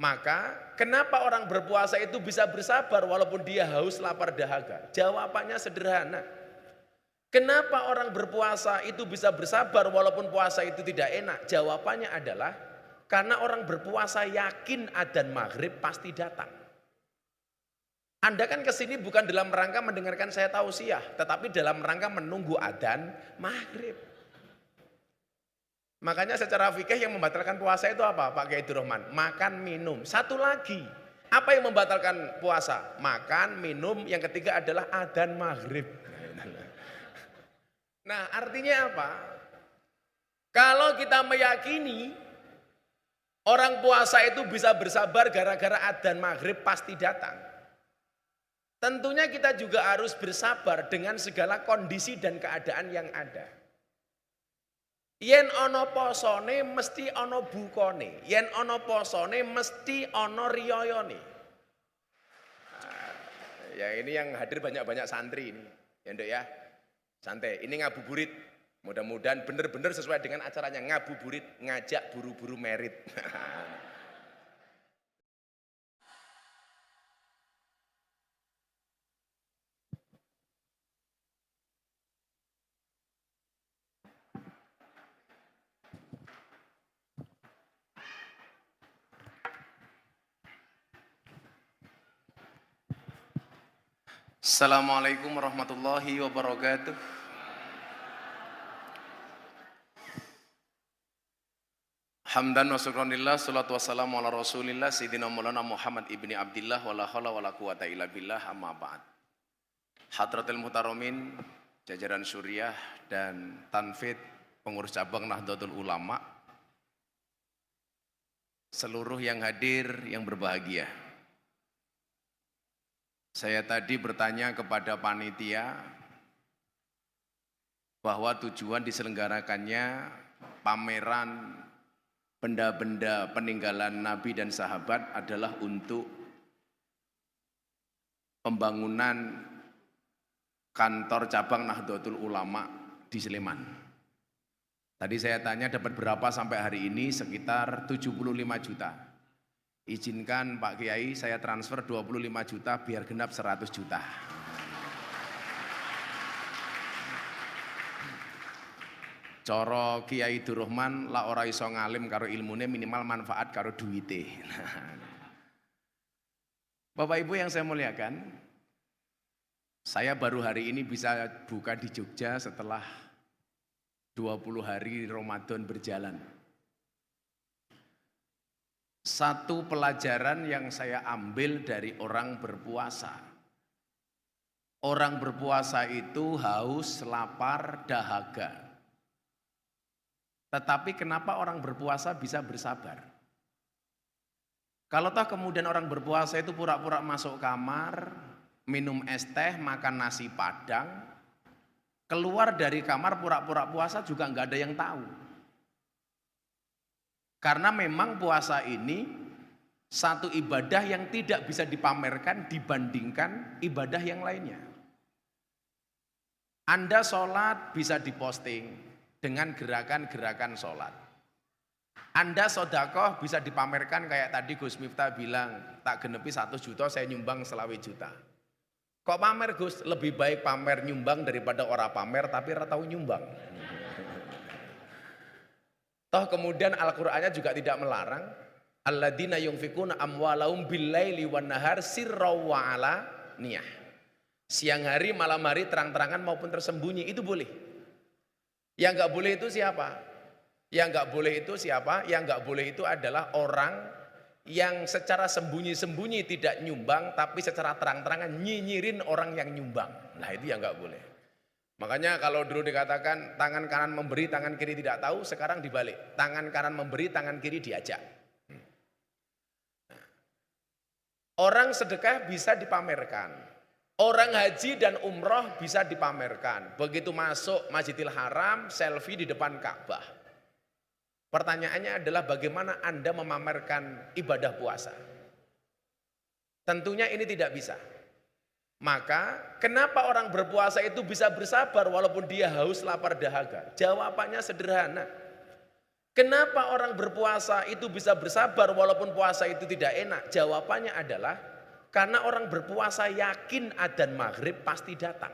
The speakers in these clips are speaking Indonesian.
Maka kenapa orang berpuasa itu bisa bersabar walaupun dia haus, lapar, dahaga? Jawabannya sederhana. Kenapa orang berpuasa itu bisa bersabar walaupun puasa itu tidak enak? Jawabannya adalah karena orang berpuasa yakin adzan maghrib pasti datang. Anda kan kesini bukan dalam rangka mendengarkan saya tausiah, tetapi dalam rangka menunggu adzan maghrib. Makanya secara fikih yang membatalkan puasa itu apa Pak Kiai Durrahman? Makan, minum. Satu lagi, apa yang membatalkan puasa? Makan, minum. Yang ketiga adalah adzan maghrib. Nah, artinya apa? Kalau kita meyakini orang puasa itu bisa bersabar gara-gara adzan maghrib pasti datang. Tentunya kita juga harus bersabar dengan segala kondisi dan keadaan yang ada. Yen ono posone mesti ono bukone, yen ono posone mesti ono riyoyone. Ya ini yang hadir banyak-banyak santri ini, ya Nduk ya. Santai, ini ngabuburit. Mudah-mudahan benar-benar sesuai dengan acaranya, ngabuburit, ngajak buru-buru merit. Assalamualaikum warahmatullahi wabarakatuh. Hamdan wa syukranillah, salatu wassalamu ala rasulillah, Sayyidina Maulana Muhammad ibni Abdillah, wala hawla wala quwata illa billah, amma ba'd. Hadratil Muhtaromin, jajaran Suriah dan Tanfid, pengurus cabang Nahdlatul Ulama, seluruh yang hadir yang berbahagia. Saya tadi bertanya kepada panitia bahwa tujuan diselenggarakannya pameran benda-benda peninggalan Nabi dan sahabat adalah untuk pembangunan kantor cabang Nahdlatul Ulama di Sleman. Tadi saya tanya dapat berapa sampai hari ini, sekitar 75 juta. Izinkan Pak Kiai saya transfer 25 juta biar genap 100 juta. Coro Kiai Durrahman la ora iso ngalim karo ilmune, minimal manfaat karo duwite. Bapak Ibu yang saya muliakan, saya baru hari ini bisa buka di Jogja setelah 20 hari Ramadan berjalan. Satu pelajaran yang saya ambil dari orang berpuasa. Orang berpuasa itu haus, lapar, dahaga. Tetapi kenapa orang berpuasa bisa bersabar? Kalau toh kemudian orang berpuasa itu pura-pura masuk kamar, minum es teh, makan nasi padang, keluar dari kamar pura-pura puasa juga nggak ada yang tahu. Karena memang puasa ini satu ibadah yang tidak bisa dipamerkan dibandingkan ibadah yang lainnya. Anda sholat bisa diposting dengan gerakan-gerakan sholat. Anda sodakoh bisa dipamerkan kayak tadi Gus Miftah bilang, tak genepi 1 juta saya nyumbang 20 juta. Kok pamer Gus? Lebih baik pamer nyumbang daripada orang pamer tapi ora tahu nyumbang. Toh kemudian Al-Qur'annya juga tidak melarang alladzina yunfikuna amwalahum billaili wan nahar sirra wa alaniyah. Siang hari, malam hari, terang-terangan maupun tersembunyi itu boleh. Yang enggak boleh itu siapa? Yang enggak boleh itu siapa? Yang enggak boleh itu adalah orang yang secara sembunyi-sembunyi tidak nyumbang tapi secara terang-terangan nyinyirin orang yang nyumbang. Nah, itu yang enggak boleh. Makanya kalau dulu dikatakan tangan kanan memberi, tangan kiri tidak tahu, sekarang dibalik. Tangan kanan memberi, tangan kiri diajak. Orang sedekah bisa dipamerkan. Orang haji dan umroh bisa dipamerkan. Begitu masuk Masjidil Haram, selfie di depan Ka'bah. Pertanyaannya adalah bagaimana Anda memamerkan ibadah puasa? Tentunya ini tidak bisa. Maka kenapa orang berpuasa itu bisa bersabar walaupun dia haus, lapar, dahaga? Jawabannya sederhana. Kenapa orang berpuasa itu bisa bersabar walaupun puasa itu tidak enak? Jawabannya adalah karena orang berpuasa yakin adzan maghrib pasti datang.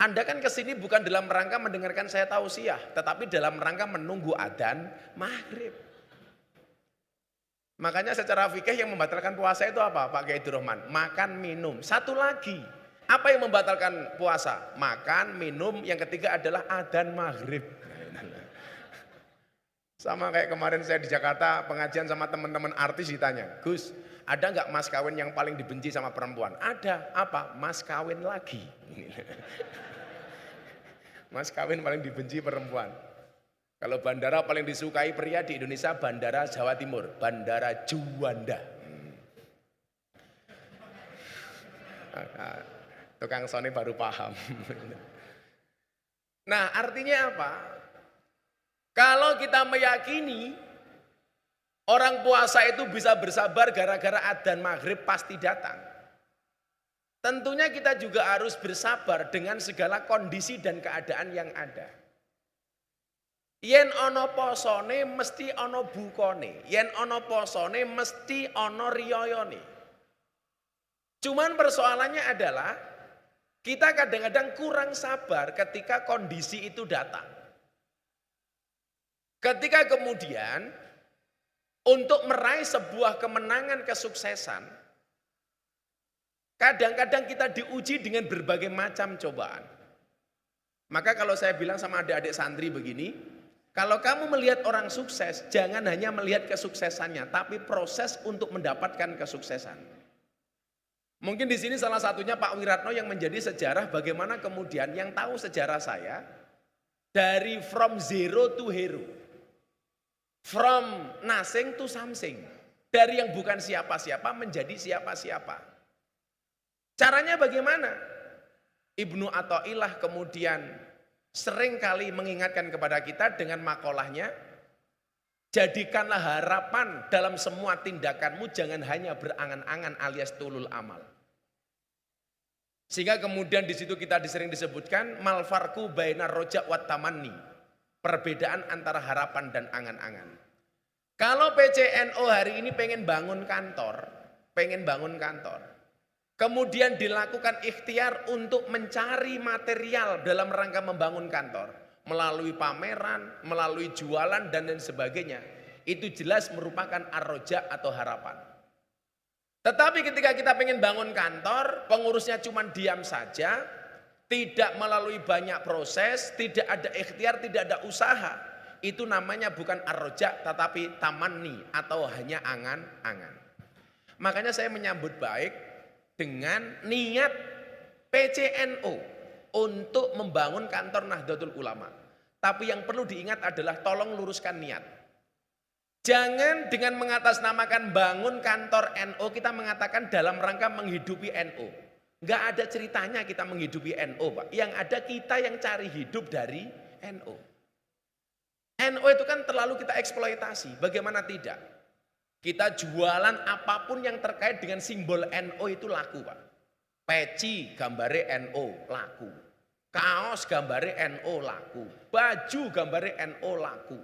Anda kan kesini bukan dalam rangka mendengarkan saya tausiah, tetapi dalam rangka menunggu adzan maghrib. Makanya secara fikih yang membatalkan puasa itu apa Pak Kiai Rahman? Makan, minum. Satu lagi, apa yang membatalkan puasa? Makan, minum. Yang ketiga adalah adzan maghrib. Sama kayak kemarin saya di Jakarta pengajian sama teman-teman artis ditanya, Gus, ada nggak mas kawin yang paling dibenci sama perempuan? Ada, apa? Mas kawin lagi. Mas kawin paling dibenci perempuan. Kalau bandara paling disukai pria di Indonesia, bandara Jawa Timur, bandara Juanda. Tukang sone baru paham. Nah artinya apa? Kalau kita meyakini orang puasa itu bisa bersabar gara-gara adzan maghrib pasti datang. Tentunya kita juga harus bersabar dengan segala kondisi dan keadaan yang ada. Yen ono posone mesti ono bukone, yen ono posone mesti ono riyoyone. Cuman persoalannya adalah kita kadang-kadang kurang sabar ketika kondisi itu datang. Ketika kemudian untuk meraih sebuah kemenangan kesuksesan, kadang-kadang kita diuji dengan berbagai macam cobaan. Maka kalau saya bilang sama adik-adik santri begini, kalau kamu melihat orang sukses, jangan hanya melihat kesuksesannya, tapi proses untuk mendapatkan kesuksesan. Mungkin di sini salah satunya Pak Wiratno yang menjadi sejarah bagaimana kemudian yang tahu sejarah saya dari from zero to hero. From nothing to something. Dari yang bukan siapa-siapa menjadi siapa-siapa. Caranya bagaimana? Ibnu Athaillah kemudian sering kali mengingatkan kepada kita dengan makolahnya, jadikanlah harapan dalam semua tindakanmu, jangan hanya berangan-angan alias tulul amal. Sehingga kemudian di situ kita sering disebutkan mal farqu bainar roja' wat tamanni. Perbedaan antara harapan dan angan-angan. Kalau PCNO hari ini pengen bangun kantor, kemudian dilakukan ikhtiar untuk mencari material dalam rangka membangun kantor, melalui pameran, melalui jualan dan lain sebagainya, itu jelas merupakan ar-roja atau harapan. Tetapi ketika kita pengen bangun kantor, pengurusnya cuma diam saja, tidak melalui banyak proses, tidak ada ikhtiar, tidak ada usaha. Itu namanya bukan ar-roja tetapi tamanni atau hanya angan-angan. Makanya saya menyambut baik dengan niat PCNO untuk membangun kantor Nahdlatul Ulama. Tapi yang perlu diingat adalah tolong luruskan niat. Jangan dengan mengatasnamakan bangun kantor NU kita mengatakan dalam rangka menghidupi NU. Enggak ada ceritanya kita menghidupi NU, Pak. Yang ada kita yang cari hidup dari NU. NU itu kan terlalu kita eksploitasi. Bagaimana tidak? Kita jualan apapun yang terkait dengan simbol NU itu laku, Pak. Peci gambare NU laku. Kaos gambare NU laku. Baju gambare NU laku.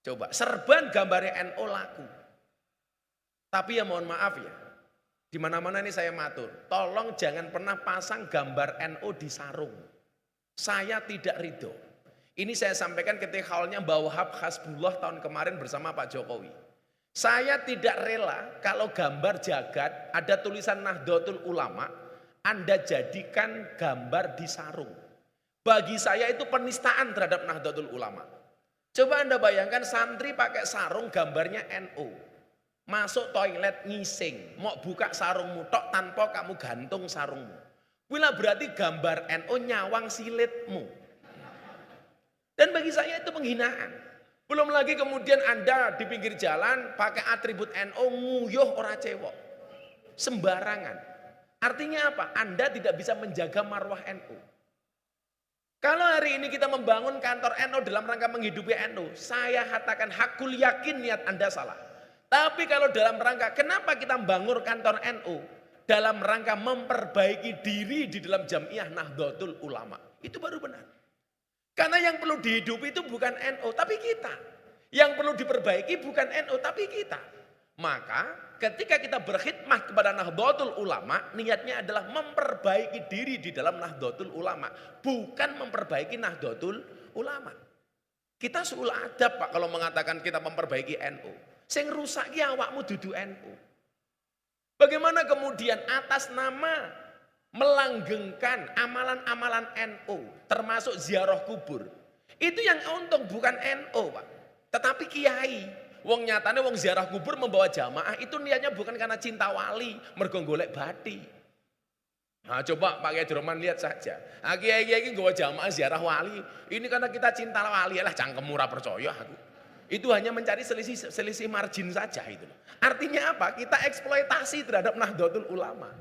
Coba serban gambare NU laku. Tapi ya mohon maaf ya. Di mana-mana ini saya matur, tolong jangan pernah pasang gambar NU di sarung. Saya tidak ridho. Ini saya sampaikan ketika haulnya Mbah Wahab Hasbullah tahun kemarin bersama Pak Jokowi. Saya tidak rela kalau gambar jagat ada tulisan Nahdlatul Ulama, Anda jadikan gambar di sarung. Bagi saya itu penistaan terhadap Nahdlatul Ulama. Coba Anda bayangkan santri pakai sarung gambarnya NU. Masuk toilet ngising, mau buka sarungmu tok tanpa kamu gantung sarungmu. Bila berarti gambar NU nyawang silitmu. Dan bagi saya itu penghinaan. Belum lagi kemudian Anda di pinggir jalan pakai atribut NU nguyuh ora cewek. Sembarangan. Artinya apa? Anda tidak bisa menjaga marwah NU. Kalau hari ini kita membangun kantor NU dalam rangka menghidupi NU, saya katakan hakul yakin niat Anda salah. Tapi kalau dalam rangka, kenapa kita membangun kantor NU? Dalam rangka memperbaiki diri di dalam Jamiah Nahdlatul Ulama. Itu baru benar. Karena yang perlu dihidupi itu bukan NU, tapi kita. Yang perlu diperbaiki bukan NU, tapi kita. Maka ketika kita berkhidmat kepada Nahdlatul Ulama, niatnya adalah memperbaiki diri di dalam Nahdlatul Ulama, bukan memperbaiki Nahdlatul Ulama. Kita suul adab Pak kalau mengatakan kita memperbaiki NU. Sing rusak ki awakmu dudu NU. Bagaimana kemudian atas nama melanggengkan amalan-amalan NU, termasuk ziarah kubur. Itu yang untung bukan NU Pak, tetapi kiai. Wong nyatane wong ziarah kubur membawa jamaah itu niatnya bukan karena cinta wali, mergo golek bati. Nah, coba Pak Kiai Droman lihat saja. Nah, kiai-kiai ini nggawa jamaah ziarah wali, ini karena kita cinta wali, lah cangkem murah percaya aku. Itu hanya mencari selisih margin saja itu. Artinya apa? Kita eksploitasi terhadap Nahdlatul Ulama.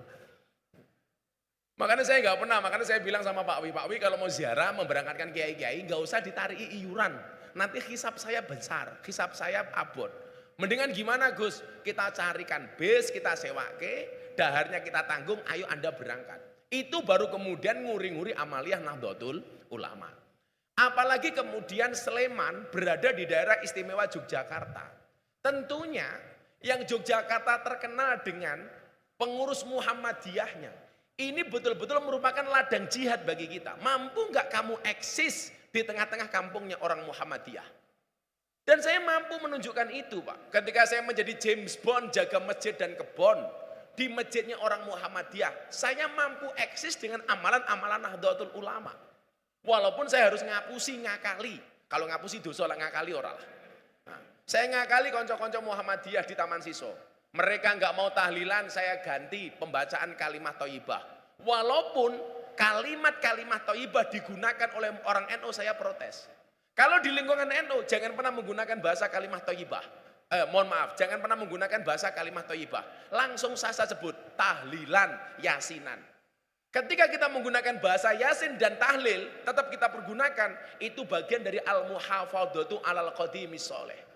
Makanya saya nggak pernah, makanya saya bilang sama Pak Wi kalau mau ziarah memberangkatkan kiai-kiai nggak usah ditarik iuran. Nanti hisab saya besar, hisab saya abot. Mendingan gimana Gus? Kita carikan bis, kita sewake, daharnya kita tanggung, ayo Anda berangkat. Itu baru kemudian nguri-nguri amaliyah Nahdlatul Ulama. Apalagi kemudian Sleman berada di daerah istimewa Yogyakarta. Tentunya yang Yogyakarta terkenal dengan pengurus Muhammadiyahnya. Ini betul-betul merupakan ladang jihad bagi kita. Mampu nggak kamu eksis di tengah-tengah kampungnya orang Muhammadiyah? Dan saya mampu menunjukkan itu Pak. Ketika saya menjadi James Bond jaga masjid dan kebon di masjidnya orang Muhammadiyah, saya mampu eksis dengan amalan-amalan Nahdlatul Ulama. Walaupun saya harus ngapusi ngakali. Kalau ngapusi dosa lah, ngakali ora lah. Nah, saya ngakali konco-konco Muhammadiyah di Taman Siso. Mereka nggak mau tahlilan, saya ganti pembacaan kalimat thayyibah. Walaupun kalimat-kalimat thayyibah digunakan oleh orang NU, saya protes. Kalau di lingkungan NU jangan pernah menggunakan bahasa kalimat thayyibah. Mohon maaf, jangan pernah menggunakan bahasa kalimat thayyibah. Langsung saya sebut tahlilan, yasinan. Ketika kita menggunakan bahasa yasin dan tahlil, tetap kita pergunakan, itu bagian dari al-muhafadzatu alal qadimis sholeh.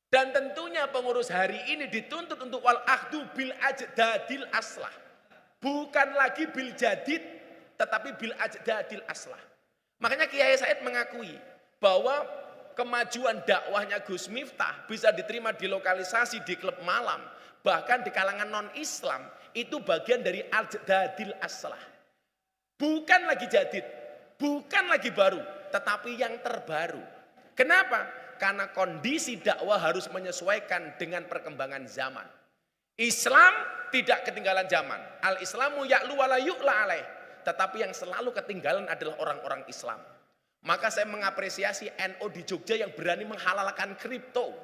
Dan tentunya pengurus hari ini dituntut untuk wal akhdu bil ajdadil aslah. Bukan lagi bil jadid, tetapi bil ajdadil aslah. Makanya Kiai Said mengakui bahwa kemajuan dakwahnya Gus Miftah bisa diterima di lokalisasi di klub malam, bahkan di kalangan non-Islam, itu bagian dari ajdadil aslah. Bukan lagi jadid, bukan lagi baru, tetapi yang terbaru. Kenapa? Karena kondisi dakwah harus menyesuaikan dengan perkembangan zaman. Islam tidak ketinggalan zaman. Al-Islamu ya'lu wa la yu'la alaih. Tetapi yang selalu ketinggalan adalah orang-orang Islam. Maka saya mengapresiasi NU di Jogja yang berani menghalalkan kripto.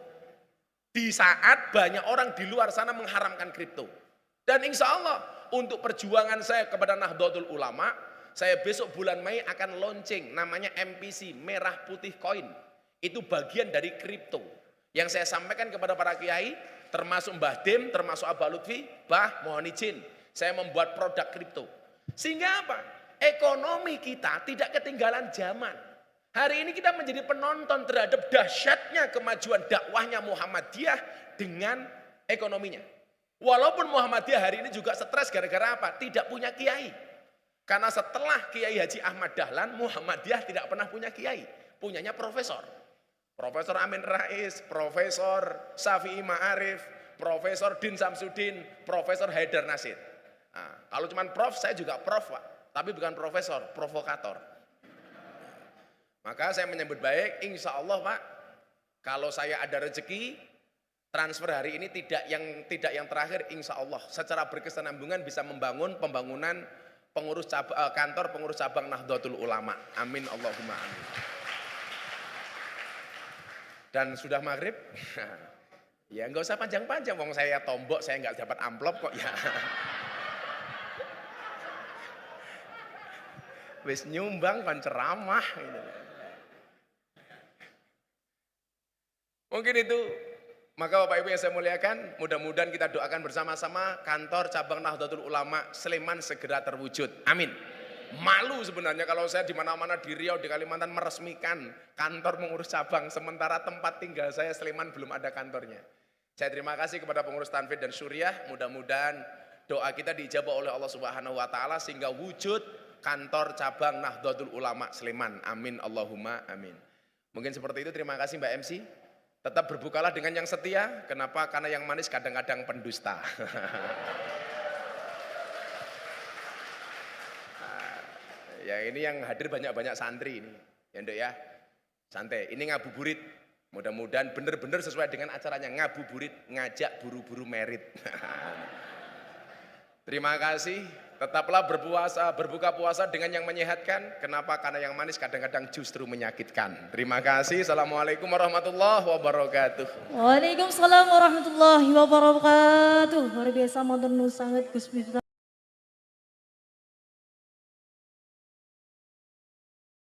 Di saat banyak orang di luar sana mengharamkan kripto. Dan insya Allah untuk perjuangan saya kepada Nahdlatul Ulama, saya besok bulan Mei akan launching namanya MPC, Merah Putih Koin. Itu bagian dari kripto. Yang saya sampaikan kepada para kiai, termasuk Mbah Dim, termasuk Abah Lutfi, Bah mohon izin, saya membuat produk kripto. Sehingga apa? Ekonomi kita tidak ketinggalan zaman. Hari ini kita menjadi penonton terhadap dahsyatnya kemajuan dakwahnya Muhammadiyah dengan ekonominya. Walaupun Muhammadiyah hari ini juga stres gara-gara apa? Tidak punya kiai. Karena setelah Kiai Haji Ahmad Dahlan, Muhammadiyah tidak pernah punya kiai. Punyanya profesor. Profesor Amin Rais, Profesor Syafi'i Ma'arif, Profesor Din Samsudin, Profesor Haidar Nasir. Nah, kalau cuma prof, saya juga prof Pak. Tapi bukan profesor, provokator. Maka saya menyambut baik, insya Allah Pak, kalau saya ada rezeki, transfer hari ini tidak yang terakhir, insya Allah secara berkesinambungan bisa membangun pembangunan kantor pengurus cabang Nahdlatul Ulama. Amin Allahumma amin. Dan sudah maghrib, ya nggak usah panjang-panjang, wong saya tombok, saya nggak dapat amplop kok ya. Wis nyumbang kan ceramah. Gitu. Mungkin itu, maka Bapak Ibu yang saya muliakan, mudah-mudahan kita doakan bersama-sama kantor cabang Nahdlatul Ulama Sleman segera terwujud. Amin. Malu sebenarnya kalau saya di mana-mana di Riau, di Kalimantan meresmikan kantor pengurus cabang, sementara tempat tinggal saya Sleman belum ada kantornya. Saya terima kasih kepada pengurus Tanfid dan Suriah, mudah-mudahan doa kita diijabah oleh Allah Subhanahu wa taala sehingga wujud kantor cabang Nahdlatul Ulama Sleman. Amin Allahumma amin. Mungkin seperti itu, terima kasih Mbak MC. Tetap berbukalah dengan yang setia. Kenapa? Karena yang manis kadang-kadang pendusta. Ya ini yang hadir banyak-banyak santri ini. Ya Nduk ya, santai. Ini ngabuburit. Mudah-mudahan benar-benar sesuai dengan acaranya. Ngabuburit, ngajak buru-buru merit. Terima kasih. Tetaplah berpuasa, berbuka puasa dengan yang menyehatkan. Kenapa? Karena yang manis kadang-kadang justru menyakitkan. Terima kasih. Assalamualaikum warahmatullahi wabarakatuh. Waalaikumsalam warahmatullahi wabarakatuh. Luar biasa, matur nuwun sanget Gus Miftah.